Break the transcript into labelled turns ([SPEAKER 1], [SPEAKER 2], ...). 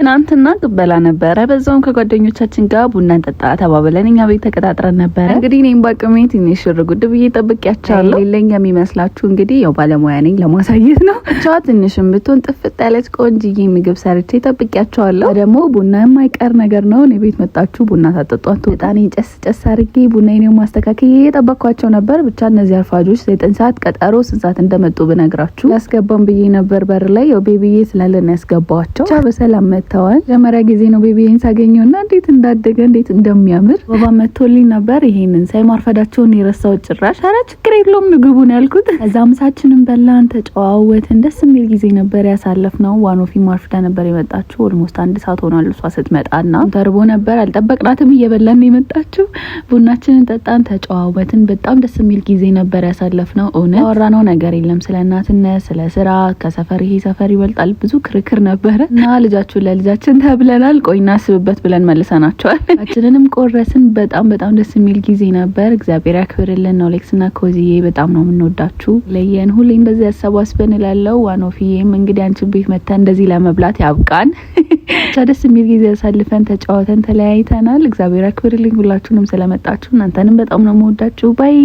[SPEAKER 1] እናንተና ቅበላ ነበር በዛውም ከጓደኞቻችን ጋር ቡና እንጠጣ ተባብለን እኛ ቤት ተቀጣጥረን ነበር። እንግዲህ እኔም ባቅሜ ትንሽ ሽርጉድ ብዬ ጠብቂያቻለሁ። ሌላኛ የሚመስላችሁ እንግዲህ ያው ባለሙያ ነኝ ለማሳየት ነው። ብቻ ትንሽም ብትሆን ጥፍጥ ያለች ቆንጅዬ ምግብ ሰርቼ ጠብቂያቻለሁ። ደግሞ ቡና የማይቀር ነገር ነው። እኔ ቤት መጣችሁ ቡና ታጠጧት ወጣኔ ጨስ አርጌ ቡናዬን ማስተካከል እየጠበቅኳቸው ነበር። ብቻ እነዚህ አርፋጆች 9 ሰዓት ቀጠሮ 6 ሰዓት እንደመጡ ብነግራችሁ ያስገባን ብዬ ነበር። በር ላይ ያው ቤቢዬ ስላለን ያስገባዋቸው። ብቻ በሰላም ተዋል ለመራ ጊዜ ነው ቤቢዬን ሳገኘውና እንዴት እንዳደገ እንዴት እንደሚያምር ወባ መጥቶልኝ ነበር። ይሄንን ሳይ ማርፈዳቸውን የረሳው ጭራሽ አራ ችግር የለውም ምግቡን ያልኩት። እዛ ምሳችንን በላን ተጨዋወትን። ደስ የሚል ጊዜ ነበር ያሳለፍነው። ዋኖፊ ማርፈዳ ነበር የመጣችው። ኦልሞስት 1 ሰዓት ሆኗል እሷ ስትመጣና ተርቦ ነበር አልጠበቅናትም። እየበላን የመጣችው ቡናችንን ጠጣን ተጨዋወትን። በጣም ደስ የሚል ጊዜ ነበር ያሳለፍነው። እውነት ያወራነው ነገር የለም ስለ እናትነት ስለ ስራ ከሰፈር ይሄ ሰፈር ይበልጣል ብዙ ክርክር ነበር እና ልጃችሁ ልጃችን ተብለናል። ቆይና ስብበት ብለን መልሰናቸዋል። አችንንም ቆረስን። በጣም ደስ የሚል ጊዜ ነበር። እግዚአብሔር ያክብርልን ነው። ሌክስና ኮዚዬ በጣም ነው የምንወዳችሁ። ለየን ሁሌም በዚህ ያሰባስበን እላለሁ። ዋኖፊዬም እንግዲህ አንቺ ቤት መጣ እንደዚህ ለመብላት ያብቃን። ደስ የሚል ጊዜ ያሳልፈን ተጫወተን ተለያይተናል። እግዚአብሔር ያክብርልኝ ሁላችሁንም ስለመጣችሁ። እናንተንም በጣም ነው የምወዳችሁ። ባይ